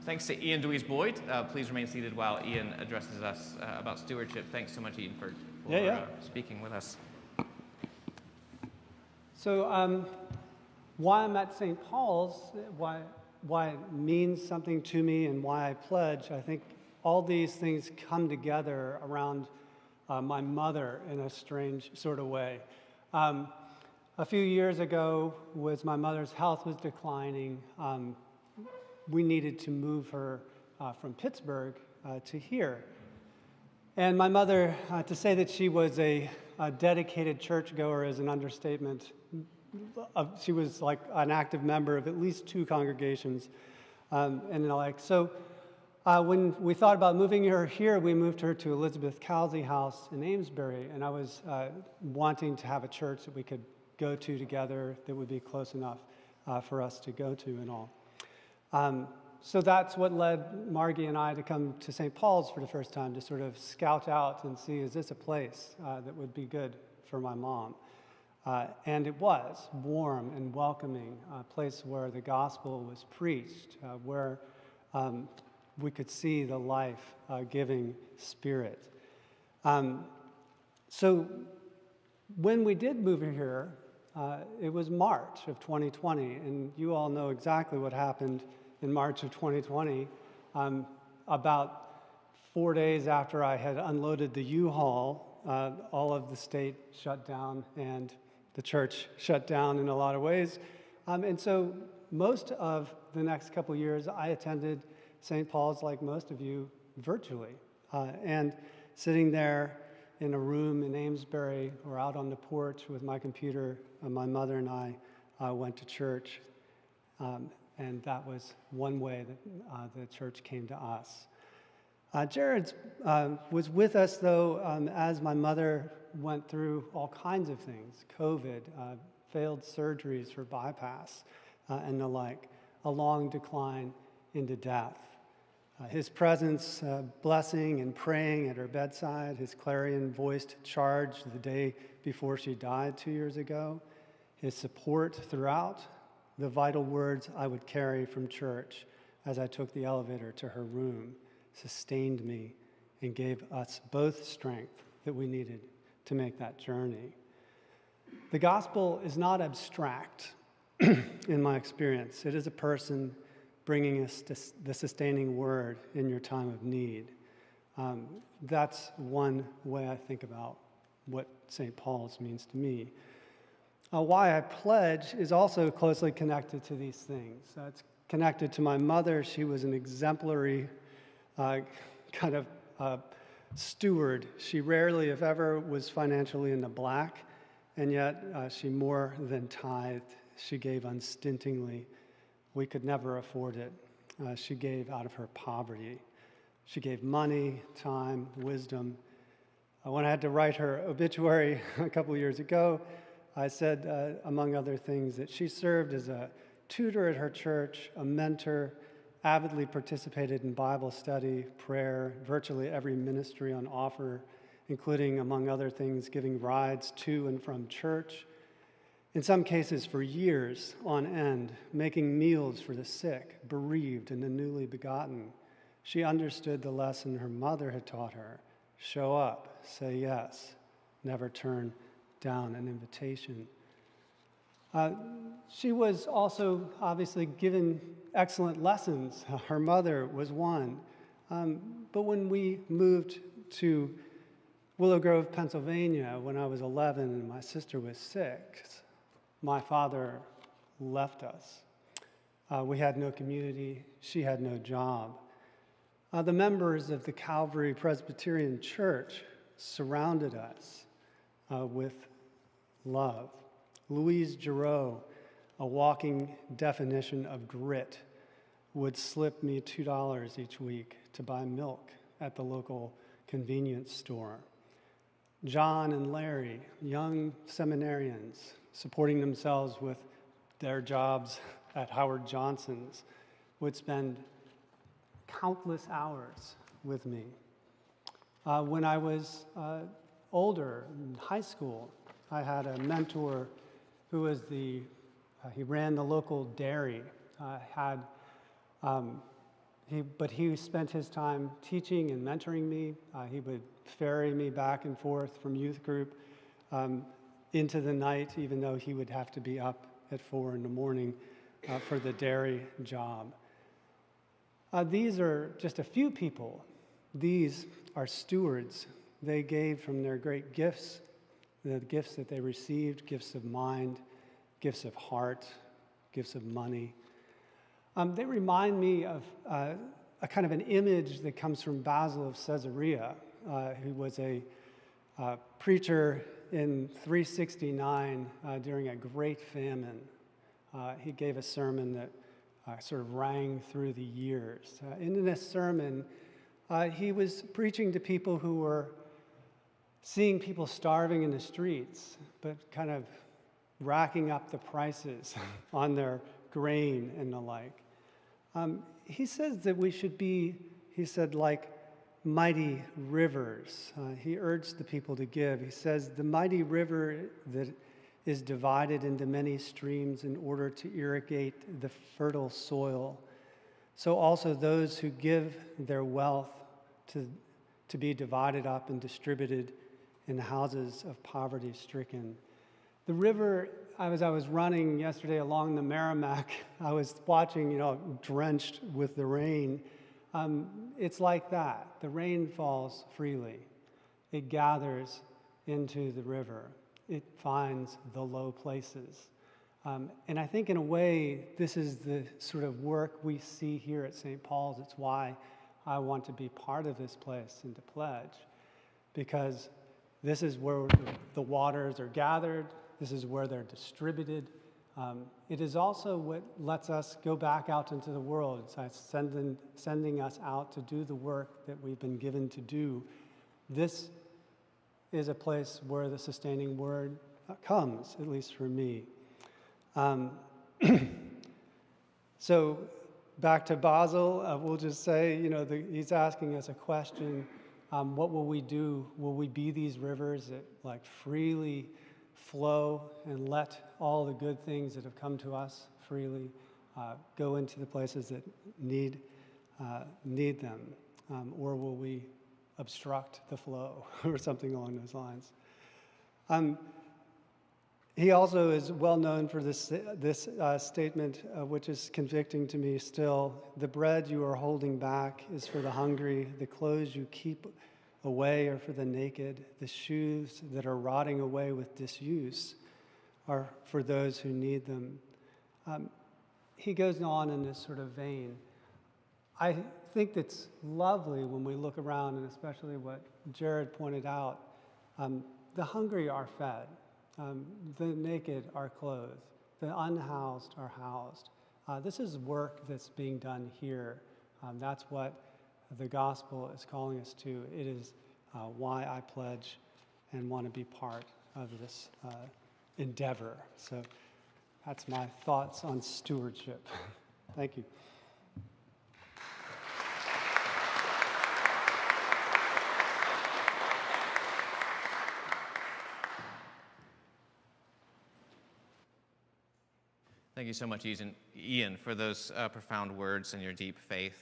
Thanks to Ian DeWeese-Boyd. Please remain seated while Ian addresses us about stewardship. Thanks so much, Ian, for speaking with us. So why I'm at St. Paul's, why it means something to me and why I pledge, I think all these things come together around my mother in a strange sort of way. A few years ago, as my mother's health was declining, we needed to move her from Pittsburgh to here. And my mother, to say that she was a dedicated churchgoer is an understatement. She was like an active member of at least 2 congregations and the like. So when we thought about moving her here, we moved her to Elizabeth Cowsey House in Amesbury, and I was wanting to have a church that we could go to together that would be close enough for us to go to and all. So that's what led Margie and I to come to St. Paul's for the first time, to sort of scout out and see, is this a place that would be good for my mom? And it was warm and welcoming, a place where the gospel was preached, where we could see the life-giving Spirit. So when we did move here, it was March of 2020, and you all know exactly what happened in March of 2020. About 4 days after I had unloaded the U-Haul, all of the state shut down and the church shut down in a lot of ways. And so most of the next couple years, I attended St. Paul's, like most of you, virtually. And sitting there in a room in Amesbury or out on the porch with my computer, my mother and I went to church. And that was one way that the church came to us. Jared was with us, though, as my mother went through all kinds of things: COVID, failed surgeries for bypass, and the like, a long decline into death. His presence, blessing and praying at her bedside, his clarion-voiced charge the day before she died 2 years ago, his support throughout, the vital words I would carry from church as I took the elevator to her room, sustained me and gave us both strength that we needed to make that journey. The gospel is not abstract in my experience. It is a person bringing us the sustaining word in your time of need. That's one way I think about what St. Paul's means to me. Why I pledge is also closely connected to these things. It's connected to my mother. She was an exemplary kind of steward. She rarely, if ever, was financially in the black, and yet she more than tithed. She gave unstintingly. We could never afford it. She gave out of her poverty. She gave money, time, wisdom. When I had to write her obituary a couple of years ago, I said, among other things, that she served as a tutor at her church, a mentor, avidly participated in Bible study, prayer, virtually every ministry on offer, including, among other things, giving rides to and from church, in some cases for years on end, making meals for the sick, bereaved, and the newly begotten. She understood the lesson her mother had taught her: show up, say yes, never turn down an invitation. She was also obviously given excellent lessons. Her mother was one. But when we moved to Willow Grove, Pennsylvania, when I was 11 and my sister was 6, my father left us. We had no community. She had no job. The members of the Calvary Presbyterian Church surrounded us with love. Louise Giroux, a walking definition of grit, would slip me $2 each week to buy milk at the local convenience store. John and Larry, young seminarians, supporting themselves with their jobs at Howard Johnson's, would spend countless hours with me. When I was older, in high school, I had a mentor who was he ran the local dairy, had But he spent his time teaching and mentoring me. He would ferry me back and forth from youth group into the night, even though he would have to be up at 4 in the morning for the dairy job. These are just a few people. These are stewards. They gave from their great gifts, the gifts that they received, gifts of mind, gifts of heart, gifts of money. They remind me of a kind of an image that comes from Basil of Caesarea, who was a preacher in 369 during a great famine. He gave a sermon that sort of rang through the years. In this sermon, he was preaching to people who were seeing people starving in the streets, but kind of racking up the prices on their grain and the like. He says that we should be, he said, like mighty rivers. He urged the people to give. He says, the mighty river that is divided into many streams in order to irrigate the fertile soil. So also those who give their wealth to be divided up and distributed in the houses of poverty-stricken. The river, as I was running yesterday along the Merrimack, I was watching, drenched with the rain. It's like that. The rain falls freely. It gathers into the river. It finds the low places. And I think in a way, this is the sort of work we see here at St. Paul's. It's why I want to be part of this place and to pledge, because this is where the waters are gathered. This is where they're distributed. It is also what lets us go back out into the world. It's sending us out to do the work that we've been given to do. This is a place where the sustaining word comes, at least for me. So back to Basil, we'll just say, he's asking us a question. What will we do? Will we be these rivers that freely flow and let all the good things that have come to us freely go into the places that need them? Or will we obstruct the flow or something along those lines? He also is well known for this statement, which is convicting to me still. The bread you are holding back is for the hungry. The clothes you keep away are for the naked. The shoes that are rotting away with disuse are for those who need them. He goes on in this sort of vein. I think it's lovely when we look around, and especially what Jared pointed out, the hungry are fed. The naked are clothed. The unhoused are housed. This is work that's being done here. That's what the gospel is calling us to. It is why I pledge and want to be part of this endeavor. So that's my thoughts on stewardship. Thank you. Thank you so much, Ian, for those profound words and your deep faith.